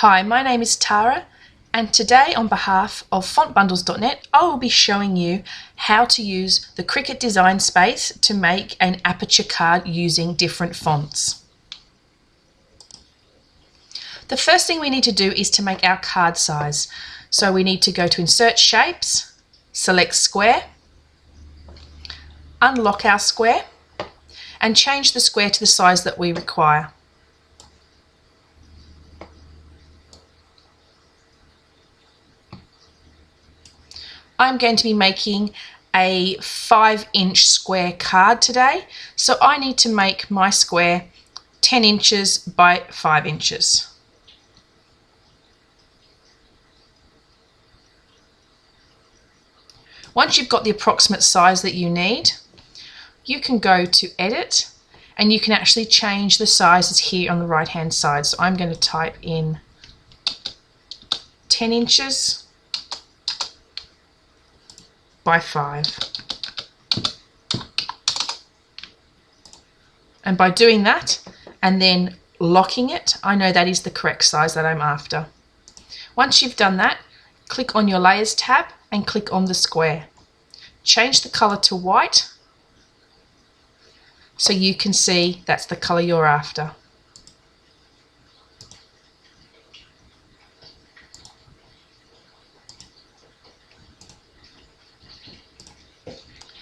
Hi, my name is Tara, and today on behalf of fontbundles.net I will be showing you how to use the Cricut Design Space to make an aperture card using different fonts. The first thing we need to do is to make our card size. So we need to go to Insert Shapes, select Square, unlock our square and change the square to the size that we require. I'm going to be making a 5-inch square card today, so I need to make my square 10 inches by 5 inches. Once you've got the approximate size that you need, you can go to Edit and you can actually change the sizes here on the right hand side. So I'm going to type in 10 inches by 5. And by doing that and then locking it, I know that is the correct size that I'm after. Once you've done that, click on your Layers tab and click on the square. Change the color to white so you can see that's the color you're after.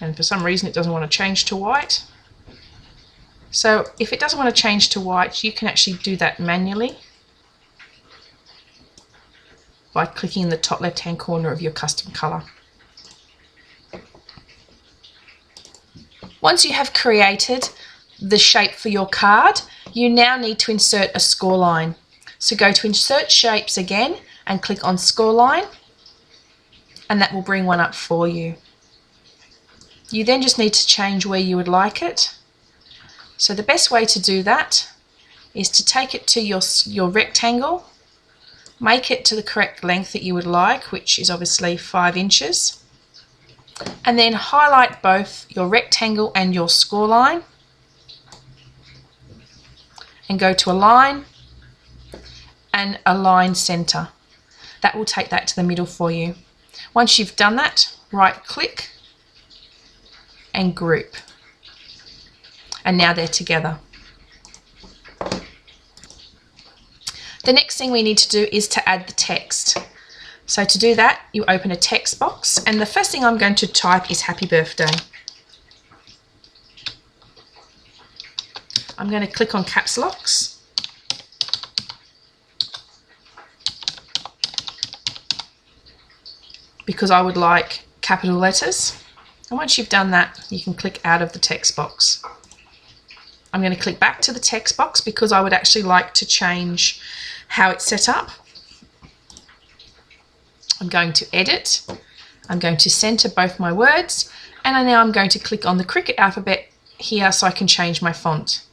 And for some reason it doesn't want to change to white. So if it doesn't want to change to white, you can actually do that manually by clicking in the top left hand corner of your custom color. Once you have created the shape for your card, you now need to insert a score line. So go to Insert Shapes again and click on Score Line, and that will bring one up for you. You then just need to change where you would like it. So the best way to do that is to take it to your rectangle, make it to the correct length that you would like, which is obviously 5 inches, and then highlight both your rectangle and your score line and go to Align and Align Center. That will take that to the middle for you. Once you've done that, right click and group, and now they're together. The next thing we need to do is to add the text. So to do that, you open a text box, and the first thing I'm going to type is Happy Birthday. I'm going to click on caps locks, because I would like capital letters. And once you've done that, you can click out of the text box. I'm going to click back to the text box because I would actually like to change how it's set up. I'm going to Edit. I'm going to center both my words, and now I'm going to click on the Cricut alphabet here so I can change my font.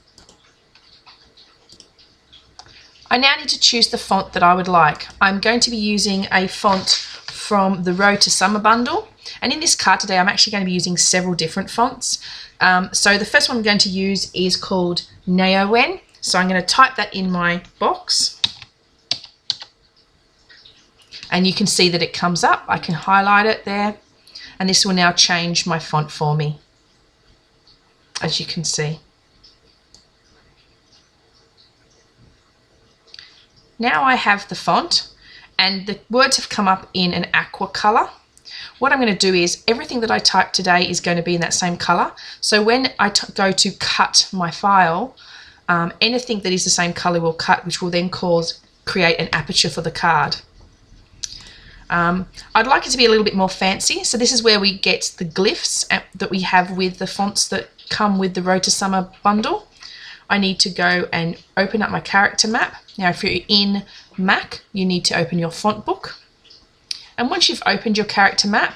I now need to choose the font that I would like. I'm going to be using a font from the Road to Summer bundle. And in this card today, I'm actually going to be using several different fonts. So the first one I'm going to use is called Neowen. So I'm going to type that in my box. And you can see that it comes up. I can highlight it there. And this will now change my font for me, as you can see. Now I have the font and the words have come up in an aqua color. What I'm going to do is everything that I type today is going to be in that same color. So when I go to cut my file, anything that is the same color will cut, which will then create an aperture for the card. I'd like it to be a little bit more fancy. So this is where we get the glyphs that we have with the fonts that come with the Road to Summer bundle. I need to go and open up my character map. Now if you're in Mac, you need to open your font book. And once you've opened your character map,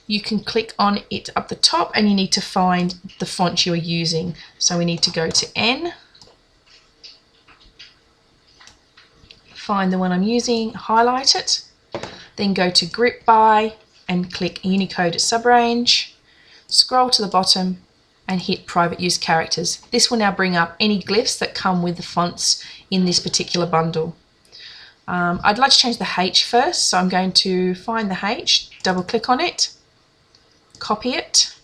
you can click on it up the top and you need to find the font you are using. So we need to go to N, find the one I'm using, highlight it, then go to Group By and click Unicode Subrange, scroll to the bottom and hit Private Use Characters. This will now bring up any glyphs that come with the fonts in this particular bundle. I'd like to change the H first, so I'm going to find the H, double click on it, copy it,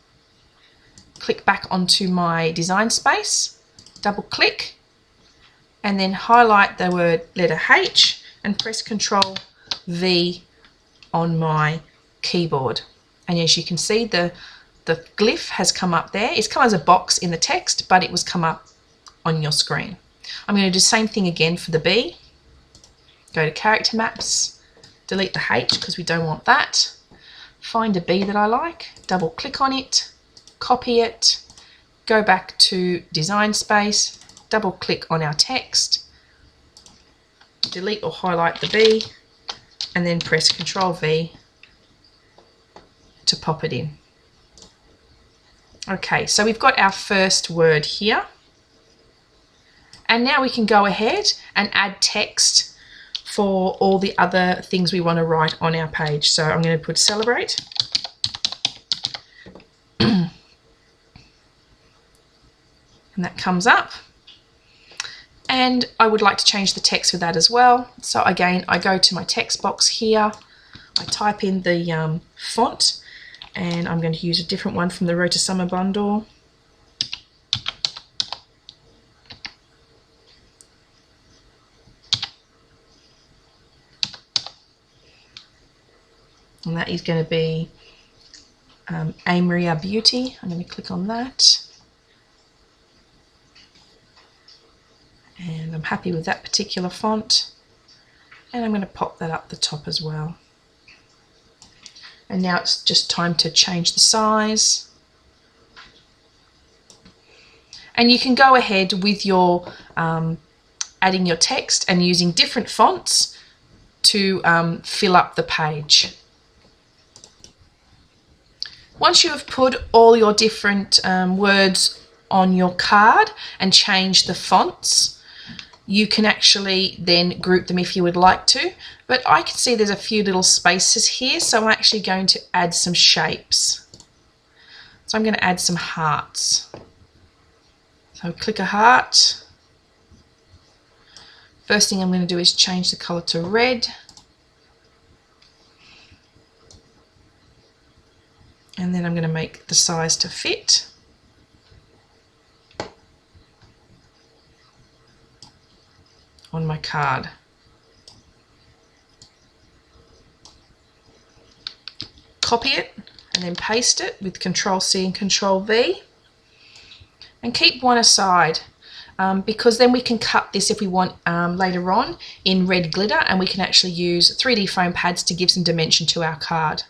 click back onto my design space, double click, and then highlight the word letter H and press Control V on my keyboard. And as you can see, the glyph has come up there. It's come as a box in the text, but it was come up on your screen. I'm going to do the same thing again for the B. Go to character maps, delete the H because we don't want that. Find a B that I like, double click on it, copy it, go back to design space, double click on our text, delete or highlight the B, and then press Control V to pop it in. Okay, so we've got our first word here. And now we can go ahead and add text for all the other things we want to write on our page. So I'm going to put celebrate. And that comes up. And I would like to change the text for that as well. So again, I go to my text box here. I type in the font, and I'm going to use a different one from the Road to Summer bundle. And that is going to be Amaria Beauty. I'm going to click on that. And I'm happy with that particular font. And I'm going to pop that up the top as well. And now it's just time to change the size. And you can go ahead with your adding your text and using different fonts to fill up the page. Once you have put all your different words on your card and change the fonts, you can actually then group them if you would like to. But I can see there's a few little spaces here, so I'm actually going to add some shapes. So I'm going to add some hearts. So click a heart. First thing I'm going to do is change the colour to red. And then I'm going to make the size to fit. On my card. Copy it and then paste it with Control C and Control V. And keep one aside because then we can cut this if we want later on in red glitter, and we can actually use 3D foam pads to give some dimension to our card.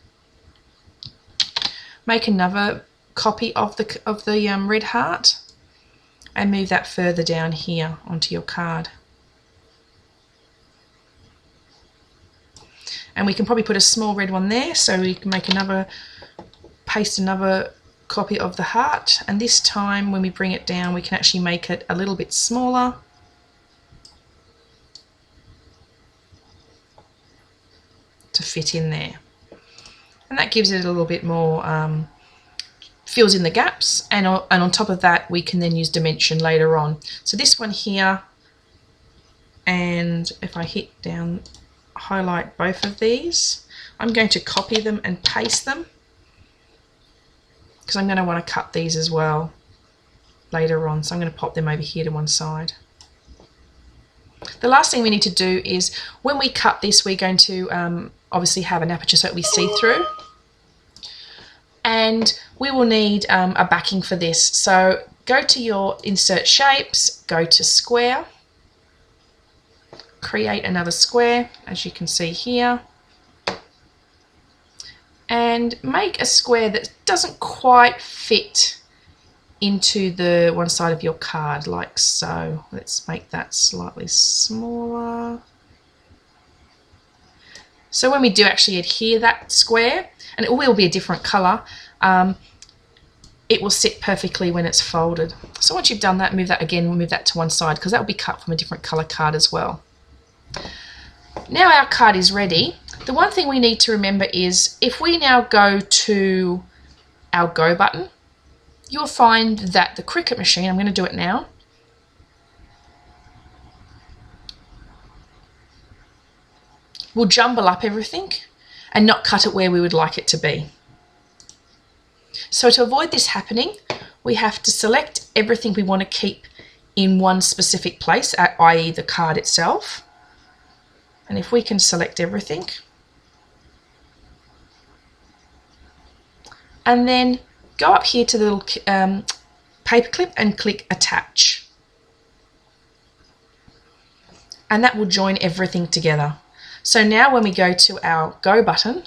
Make another copy of the red heart and move that further down here onto your card. And we can probably put a small red one there, so we can make paste another copy of the heart, and this time when we bring it down we can actually make it a little bit smaller. To fit in there. And that gives it a little bit more, fills in the gaps, and on top of that we can then use dimension later on. So this one here, and if I hit down, highlight both of these, I'm going to copy them and paste them because I'm going to want to cut these as well later on, so I'm going to pop them over here to one side. The last thing we need to do is when we cut this, we're going to obviously have an aperture so that we see through, and we will need a backing for this. So go to your insert shapes, go to square, create another square as you can see here, and make a square that doesn't quite fit into the one side of your card, like so. Let's make that slightly smaller. So when we do actually adhere that square, and it will be a different colour, it will sit perfectly when it's folded. So once you've done that, move that again, move that to one side because that will be cut from a different colour card as well. Now our card is ready. The one thing we need to remember is if we now go to our Go button, you'll find that the Cricut machine, I'm going to do it now, we'll jumble up everything and not cut it where we would like it to be. So to avoid this happening, we have to select everything we want to keep in one specific place, i.e. the card itself. And if we can select everything, and then go up here to the little paperclip and click attach. And that will join everything together. So now when we go to our go button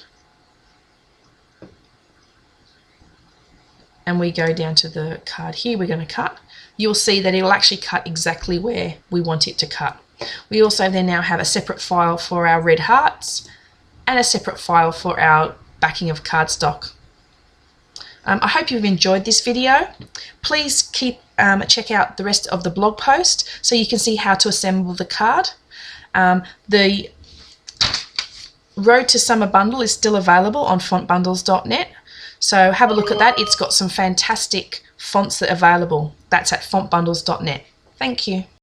and we go down to the card here we're going to cut, you'll see that it'll actually cut exactly where we want it to cut. We also then now have a separate file for our red hearts and a separate file for our backing of cardstock. I hope you've enjoyed this video. Please check out the rest of the blog post so you can see how to assemble the card. The Road to Summer bundle is still available on fontbundles.net, so have a look at that. It's got some fantastic fonts that are available. That's at fontbundles.net. Thank you.